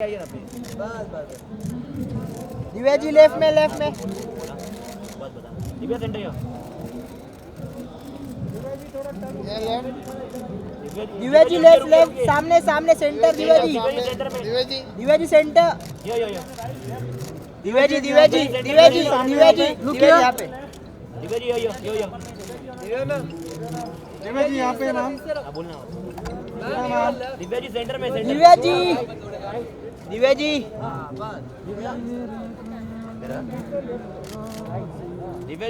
Divya ji left में Divya centre यो Divya ji left सामने centre Divya ji centre यो दिव्या जी यहाँ पे दिव्या जी यो दिव्या जी यहाँ पे नाम बोलना दिव्या जी सेंटर में दिव्या जी दिव्या जी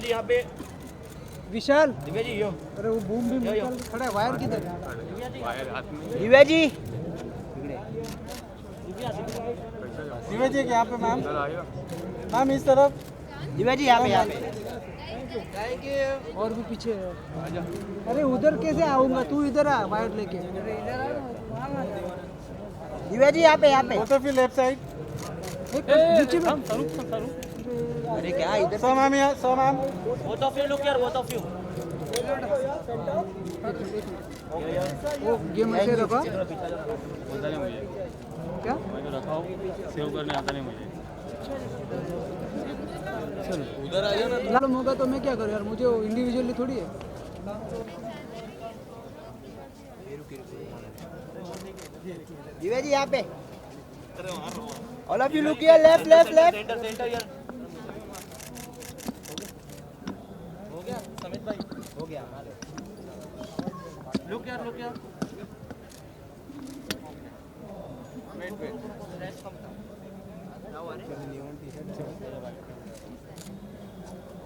यहाँ पे विशाल। दिव्या जी यो अरे वो बूम भी निकल खड़ा है, वायर किधर? दिव्या जी यहाँ पे मैम इस तरफ। दिव्या जी यहाँ पे और भी पीछे है। अरे उधर कैसे आऊंगा, तू इधर आ वायर लेके। दिव्या जी यहाँ पे both of you left side. अरे क्या इधर so ma'am both of you look here both of you वो गेम ऐसे रखा पता नहीं मुझे, क्या? मैं तो रखा हूँ, सेव करने आता नहीं मुझे। लाल होगा तो मैं क्या करूँ यार, मुझे इंडिविजुअली थोड़ी है। दिव्या जी यहाँ पे all of you look here left centre यार हो गया समित भाई हो गया लुक यार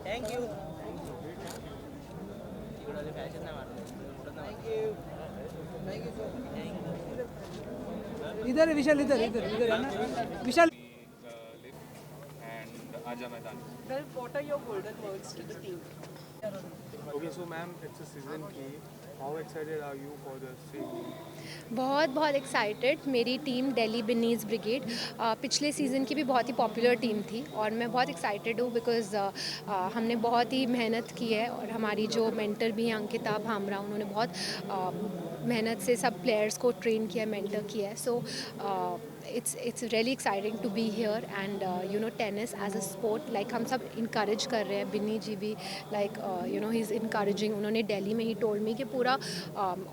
थैंक यू इधर है विशाल, इधर है ना विशाल। And आजा मैदान। Well, what are your golden words to the team? Okay, so ma'am, it's a season 3. How excited are you for the season? बहुत एक्साइटेड। मेरी टीम दिल्ली बिन्नीज ब्रिगेड पिछले सीज़न की भी बहुत ही पॉपुलर टीम थी और मैं बहुत एक्साइटेड हूँ बिकॉज़ हमने बहुत ही मेहनत की है और हमारी जो मेंटर भी हैं अंकिता भामरा, उन्होंने बहुत मेहनत से सब प्लेयर्स को ट्रेन किया, मेंटर किया है। सो it's really exciting to be here and you know tennis as a sport like हम सब encourage कर रहे हैं। बिन्नी जी भी like you know he's encouraging, उन्होंने दिल्ली में ही told me कि पूरा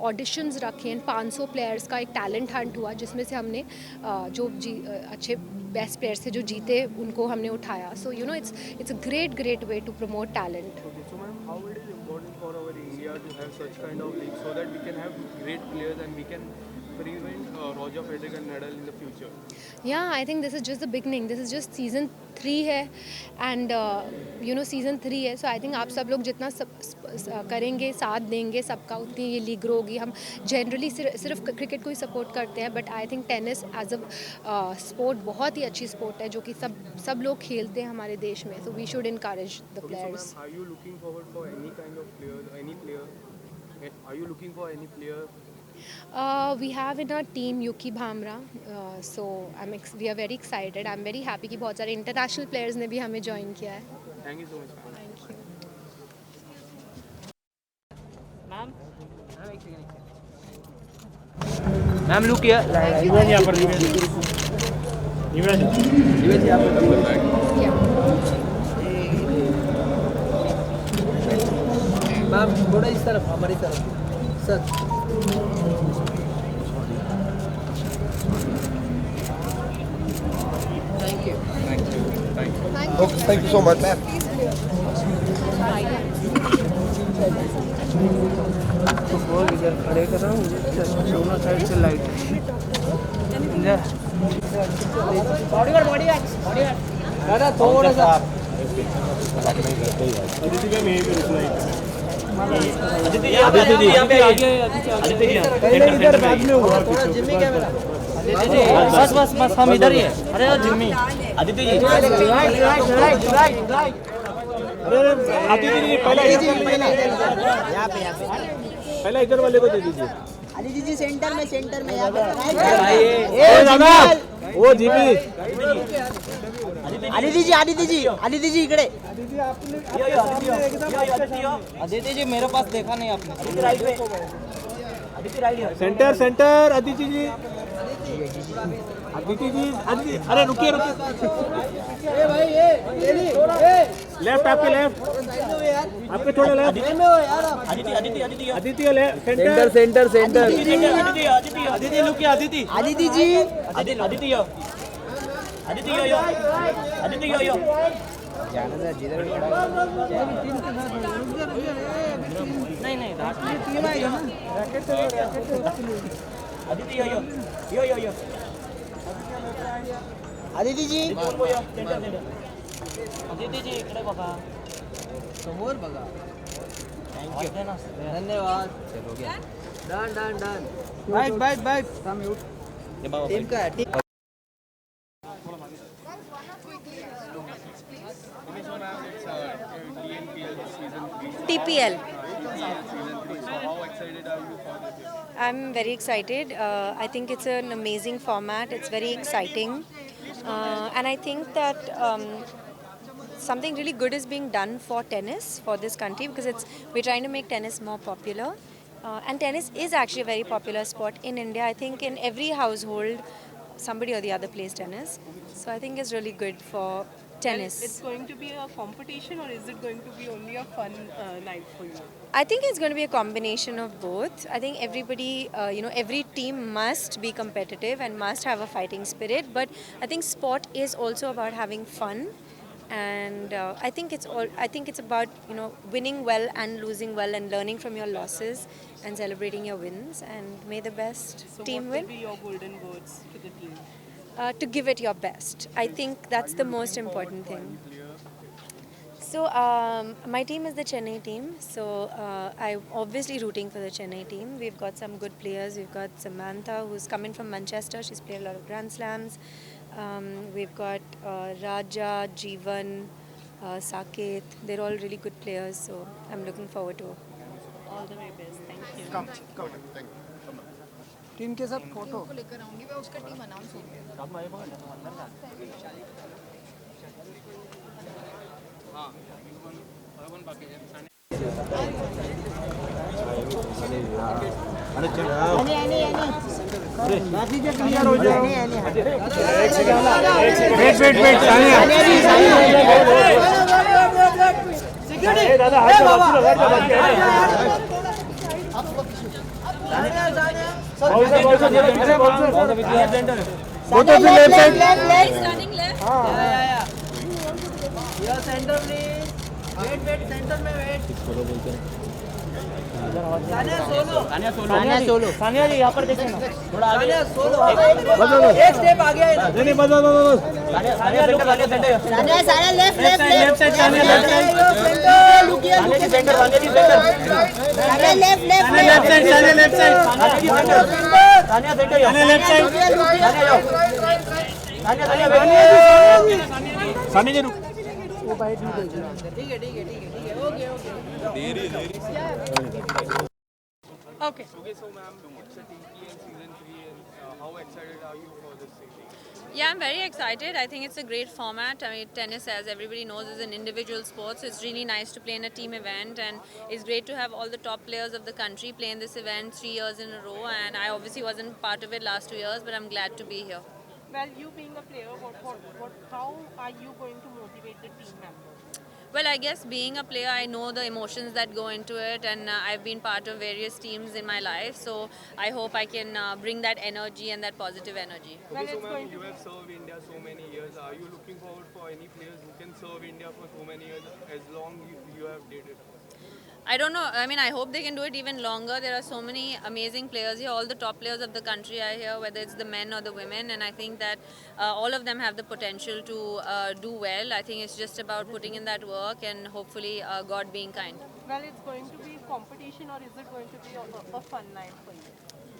auditions रखे हैं, 500 प्लेयर्स का एक टैलेंट हंट हुआ जिसमें से हमने जो अच्छे बेस्ट प्लेयर्स थे जो जीते उनको हमने उठाया। So you know it's a great way to promote talent. Okay, so ma'am, how it is important for our India to have such kind of league so that we can have great players and we can prevent Roger Federer and Nadal in the future? Yeah, I think this is just the beginning. This is just season 3 है and you know season 3 है. So I think आप सब लोग जितना करेंगे, साथ देंगे सबका, उतनी ये लीग ग्रो होगी। हम जनरली सिर्फ क्रिकेट को ही सपोर्ट करते हैं but I think tennis as a sport बहुत ही अच्छी स्पोर्ट है जो कि सब लोग खेलते हैं हमारे देश में। So we should encourage the Okay, so players. ma'am, are you looking forward for any kind of player, any player? Are you looking for any player? We have in our team Yuki Bhamra, so we are very excited. I'm very happy कि बहुत सारे international players ने भी हमें join किया है। Thank you so much, ma'am. Thank you. Ma'am look here Divya ji यहाँ पर दिव्या जी Yeah. मैम थोड़ा इस तरफ, हमारी तरफ sir. Thank you. Okay, thank you so much. तो बोल इधर खड़े कर रहा हूँ, दोनों साइड से लाइट है। दादा थोड़ा सा अदिति जी यहाँ पे आइए अदिति जी इधर बाद में हुआ थोड़ा जिम्मी कैमरा। बस हम इधर ही हैं। अरे जिम्मी अदिति जी अदिति जी पहले पहले इधर वाले को दे दीजिए। अदिति जी सेंटर में यहाँ पे वो जिम्मी आदिति जी इकडे अदिति जी मेरे पास देखा नहीं आपने। राइट में सेंटर अदिति जी अदिति जी, अदिति, अरे रुकिए रुकिए। ए भाई ए लेफ्ट आपके लेफ्ट, आपके थोड़े लेफ्ट। अदिति में हो यार आप। Aditi Aditi Aditi centre centre centre Aditi Aditi Aditi लुकिए Aditi. Aditi ji Aditi Aditi yo, Aditi yo yo, Aditi yo yo. नहीं नहीं Aditi yo yo yo yo yo. Aditi ji centre centre. Aditi ji इकडे बघा. समोर बघा. थँक्यू. धन्यवाद. डन डन डन बाईक हे बाबा. टीम का है team. TPL. Season 3. So how excited are you for this year? I'm very excited. I think it's an amazing format. It's very exciting. And I think that something really good is being done for tennis for this country because we're trying to make tennis more popular. And tennis is actually a very popular sport in India. I think in every household, somebody or the other plays tennis. So I think it's really good for tennis. It's going to be a competition, or is it going to be only a fun night for you? I think it's going to be a combination of both. I think everybody, every team must be competitive and must have a fighting spirit. But I think sport is also about having fun, and I think it's about winning well and losing well and learning from your losses and celebrating your wins. And may the best So team what win. will be your golden words to the team? To give it your best. I think that's the most important thing. So my team is the Chennai team. So I'm obviously rooting for the Chennai team. We've got some good players. We've got Samantha, who's coming from Manchester. She's played a lot of Grand Slams. We've got Raja, Jeevan, Saket. They're all really good players. So I'm looking forward to All the very best. Thank you. Team के साथ photo बाकीचे clear हो जाओ. Wait Sania Sania जी यहाँ पर देखिए ना, थोड़ा आगे. एक स्टेप आगे आहे ना. Sania centre. Sania left side. Sania ji centre. Sania left Sania centre. Left side. Sania ji रुक. ठीक है. Okay. Okay. Okay, so ma'am, it's a TPL season 3, and how excited are you for this season? Yeah, I'm very excited. I think it's a great format. I mean, tennis, as everybody knows, is an individual sport, so it's really nice to play in a team event, and it's great to have all the top players of the country play in this event 3 years in a row. And I obviously wasn't part of it last 2 years, but I'm glad to be here. Well, you being a player, how are you going to motivate the team members? Well, I guess being a player, I know the emotions that go into it, and I've been part of various teams in my life, so I hope I can bring that energy and that positive energy. Okay, so ma'am, you have served India so many years. Are you looking forward for any players who can serve India for so many years as long you have did it? I don't know. I mean, I hope they can do it even longer. There are so many amazing players here. All the top players of the country are here, whether it's the men or the women. And I think that all of them have the potential to do well. I think it's just about putting in that work and hopefully God being kind. Well, it's going to be competition, or is it going to be a fun night for you?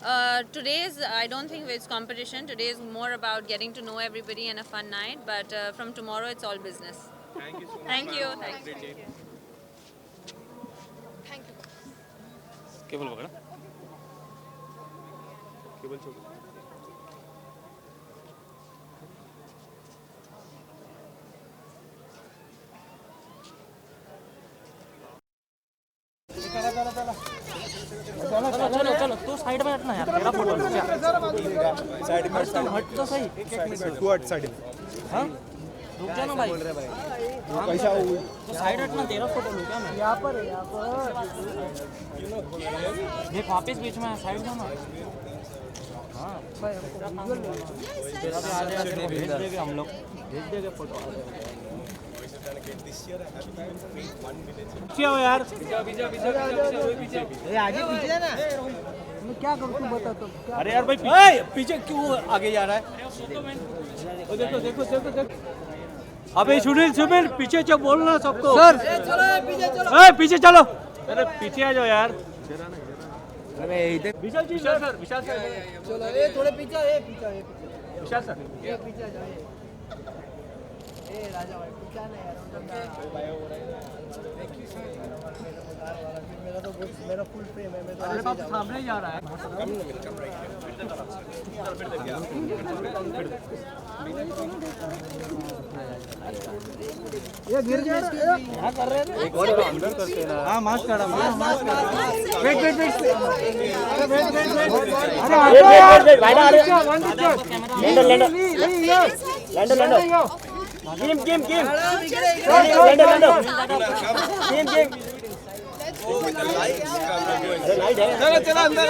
I don't think it's competition. Today is more about getting to know everybody and a fun night. But from tomorrow, it's all business. Thank you so much. Thank you. ma'am. Thank you. Great day. Cable पकड़ा. केवल छोड़ो. चलो तू side में हटना यार, तेरा photo. Side में हट तो सही। तू हट साइड में। हाँ रुक जा ना भाई। कैसा हो तो साइड हटना, तेरा फोटो लूँ क्या मैं? यहाँ पर है, यहाँ पर। देख वापस बीच में साइड जाना। हाँ तेरा भी आ जाएगा, तेरे को भेज देंगे हम लोग, भेज देंगे फोटो। पीछे हो यार। ये आगे पीछे है ना। मैं क्या करूँ तू बता तो। अरे यार भाई पीछे क्यों आगे जा रहा है? ओ देखो देखो देखो देखो। अबे सुनील पीछे चलो, बोलना सबको। सर पीछे चलो। अरे पीछे आ जाओ यार। अरे इधर विशाल सर चलो ये थोड़े पीछे, ये पीछे विशाल सर। ये पीछे जाओ। ए राजा भाई पीछे ना यार। मेरा फुल फ्रेम है। मैं तो अरे बाप सामने जा रहा है। ये गिर जा रहा है। क्या कर रहे हैं? एक और अंदर करते हैं। हाँ मास्क काढ़ा, मास्क काढ़ा। वेट अरे चला अंदर।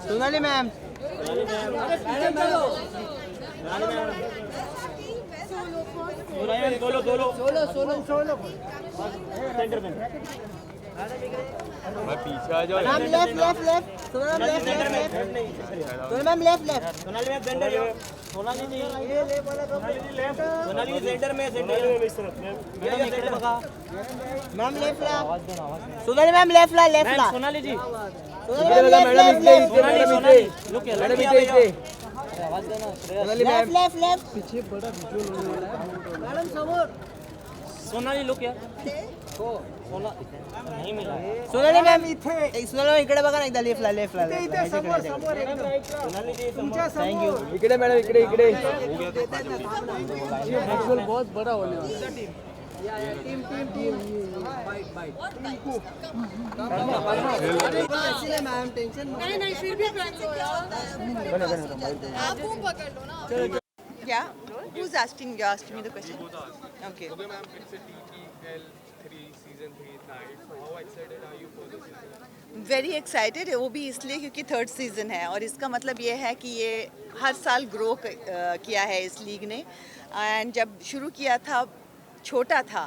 सोनाली मैम। सोलो। सेंटर में। पीछे आ जाओ। Ma'am left. Sonali ma'am left. Ma'am left. Sonali ma'am centre में। सोनाली जी लेफ्ट। सोनाली जी सेंटर में मैडम इकडे बघा। मैम लेफ्ट ला। सोनाली मैम लेफ्ट ला। सोनाली जी सोनाली मैम लुक लेफ्ट। आवाज देना। लेफ्ट। पीछे बड़ा वीडियो मैडम समोर। सोनाली लुक यार। सोना नहीं मिला। सोनाली मॅम इथे सोनाली मॅम इकडे बघा ना एकदा लेफ्टला सोनाली जी थँक्यू इकडे मॅडम इकडे एक्चुअल बहुत बड़ा होने वाला है। टीम मैम टेंशन नहीं फिर भी आप पकड़ लो ना। Yeah? Who's asking? You asked me the question. Okay. Okay, ma'am, it's a TPL 3 season 3 night. So how excited are you for this season? Very excited है, वो भी इसलिए क्योंकि थर्ड सीज़न है और इसका मतलब ये है कि ये हर साल ग्रो किया है इस लीग ने। एंड जब शुरू किया था छोटा था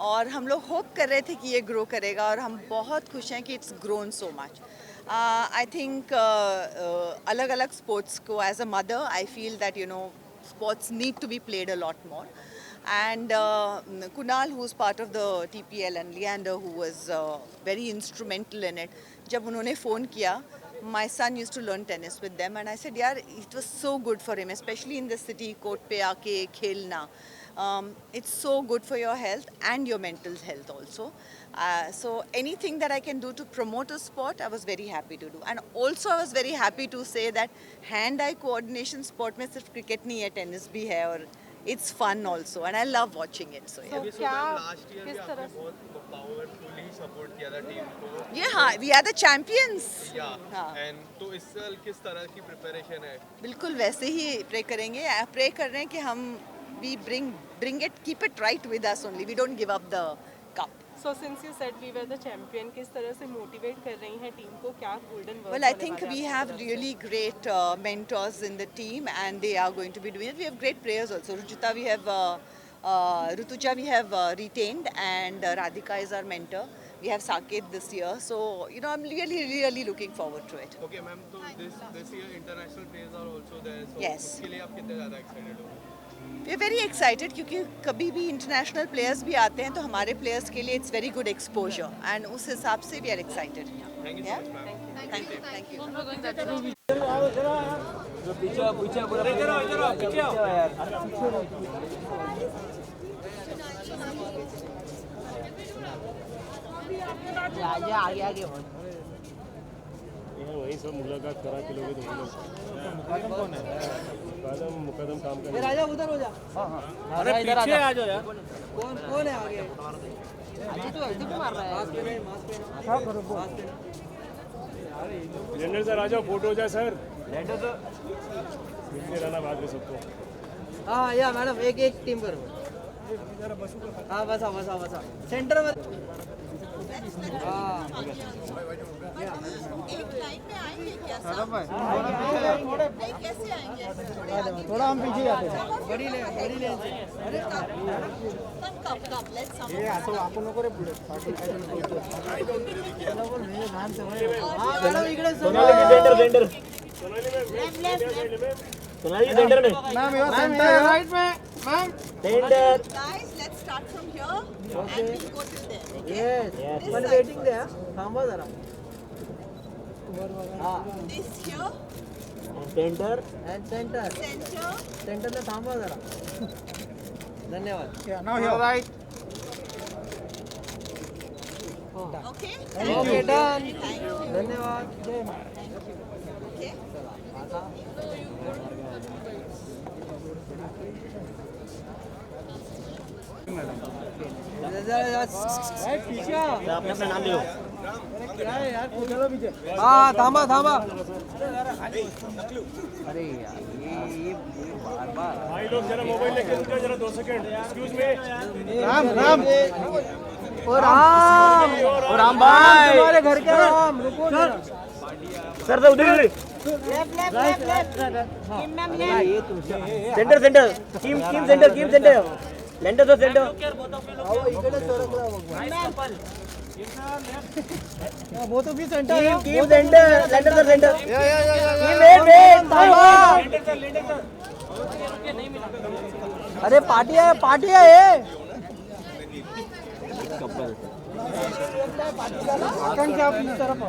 और हम लोग होप कर रहे थे कि ये ग्रो करेगा और हम बहुत खुश हैं कि it's grown so much. I think अलग अलग स्पोर्ट्स को as a mother I feel that sports need to be played a lot more. And Kunal, who's part of the TPL, and Leander, who was very instrumental in it, जब उन्होंने phone किया, my son used to learn tennis with them, and I said, यार, it was so good for him, especially in the city, court पे आके खेलना. It's so good for your health and your mental health also. So anything that I can do to promote a sport, I was very happy to do. And also I was very happy to say that hand-eye coordination sport में सिर्फ cricket नहीं है, tennis भी है और it's fun also. And I love watching it. So yeah. क्या Last year किस भी तरह आपने बहुत powerfully support किया था टीम को. Yeah, we are the champions. Yeah. And तो इस साल किस तरह की preparation है? बिल्कुल वैसे ही प्रे करेंगे. प्रे कर रहे हैं कि हम we bring it, keep it right with us only. We don't give up the cup. So since you said we were the champion, किस तरह से motivate कर रही हैं टीम को, क्या golden words Well, I think we have really great mentors in the team and they are going to be doing it. We have great players also. Rutuja we have retained and Radhika is our mentor. We have Saket this year. So, I'm really looking forward to it. Okay, ma'am. So this year international players are also there. So Yes. उसके लिए आप कितने ज़्यादा excited हो? We are very excited क्योंकि कभी भी international players भी आते हैं तो हमारे प्लेयर्स के लिए it's very good exposure and उस हिसाब से we are excited. Thank you so much, ma'am. Thank you. आगे वहीं सब मुलाकात करा के लोगे तो मुकदम कौन है? मुकदम काम कर राजा उधर हो जा। अरे पीछे आ जाओ यार। कौन है आगे? अजी तो ऐसे क्यों मार रहा है? मास्क पहनो। जनरल सर आ जाओ, फोटो हो जाए सर। मिलते रहना बाद में सबको। हाँ या मैडम एक टीम पर। हाँ बसा सेंटर में। हाँ एक लाइन में आएंगे क्या सब? नहीं, कैसे आएंगे? थोड़ा हम पीछे जाते हैं। बड़ी ले कब लेट्स सम आपण नको रे पुढे। मॅडम इकडे सोनाली सेंटर में। मैम राइट में ma'am centre. guys, let's start from here and we'll go till there. Yes पण वेटिंग दे थांबा जरा. हां This here, centre and centre center, ला थांबा जरा. धन्यवाद. Now here. Right. okay? Okay done. Thank you. धन्यवाद. Okay. आपने अपना नाम ले लो। हाँ थांबा. अरे यार ये बार भाई लोग जरा मोबाइल लेके रुको जरा 2 सेकंड। Excuse me. राम और राम भाई तुम्हारे घर के राम रुको सर तो उधर लेफ्ट ये तुम सेंटर टीम सेंटर लेंडर तो सेंटर। इकडे सरकला बघ. वो तो भी सेंटर है. टीम सेंटर लेंडर तो सेंटर। अरे पार्टी है ये. आकांक्षा अपनी तरफ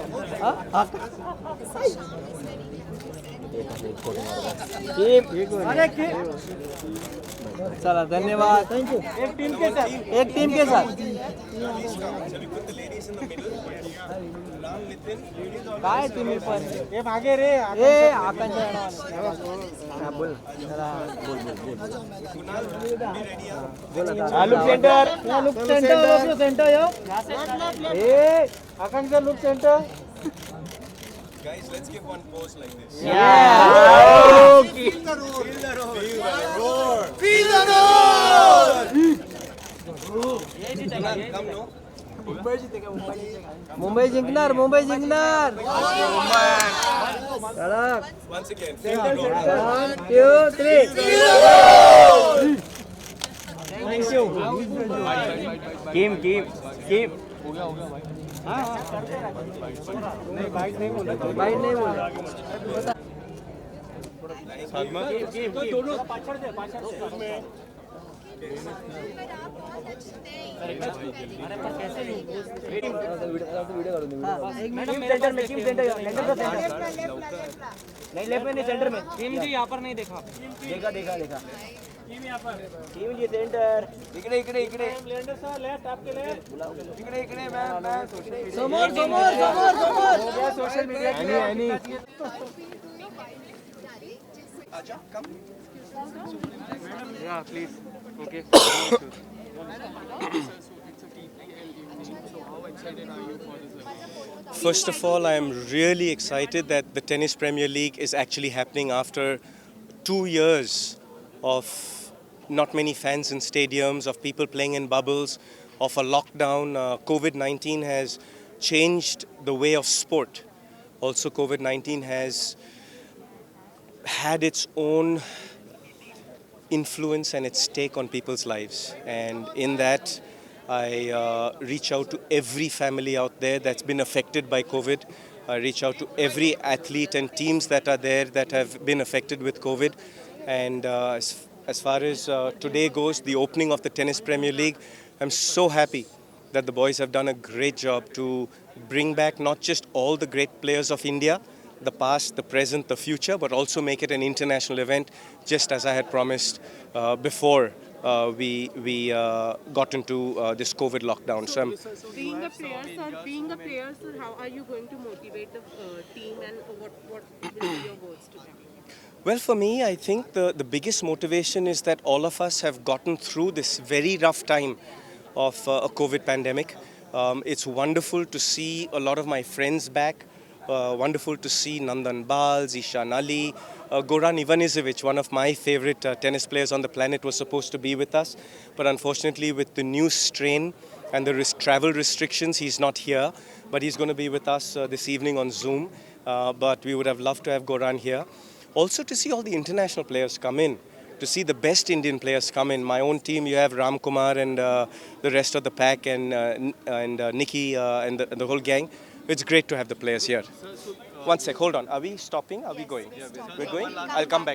चला धन्यवाद. Thank you. एक टीम के साथ काय तुम्ही पण हे मागे रे ए आकांक्षा बोल look centre centre A Akanksha look centre. Guys, let's give one pose like this. Feel the roar. Come no. Mumbai जिंकणार. कडक. Once again. 1 2 3. Thank you. Team byte नहीं बोला. दोनों पाछड़ दे. टीम सेंटर नहीं लेफ्ट में नहीं सेंटर में। टीम जी यहाँ पर नहीं देखा. देखा टीम जी सेंटर। इकडे लेंडर सर लेफ्ट आपके लेफ्ट. इकडे मैं समोर. सोशल मीडिया आणि आजा come. Yeah, please. Okay. First of all, I am really excited that the Tennis Premier League is actually happening after 2 years of not many fans in stadiums, of people playing in bubbles, of a lockdown. COVID-19 has changed the way of sport. Also, COVID-19 has had its own influence and its take on people's lives. And in that, I reach out to every family out there that's been affected by COVID. I reach out to every athlete and teams that are there that have been affected with COVID. And as far as today goes, the opening of the Tennis Premier League, I'm so happy that the boys have done a great job to bring back not just all the great players of India, the past, the present, the future, but also make it an international event, just as I had promised before we got into this COVID lockdown. So Being a player, sir, how are you going to motivate the team, and what will be your words to them? well, for me, I think the biggest motivation is that all of us have gotten through this very rough time of a COVID pandemic. It's wonderful to see a lot of my friends back. Wonderful to see Nandan Bal, Zishan Ali, Goran Ivanisevic, one of my favorite tennis players on the planet, was supposed to be with us. But unfortunately, with the new strain and the travel restrictions, he's not here. But he's going to be with us this evening on Zoom. But we would have loved to have Goran here. Also to see all the international players come in, to see the best Indian players come in. My own team, you have Ram Kumar and the rest of the pack and Nikki and the whole gang. It's great to have the players here. One sec, hold on. Are we stopping? Are we going? We're going? I'll come back.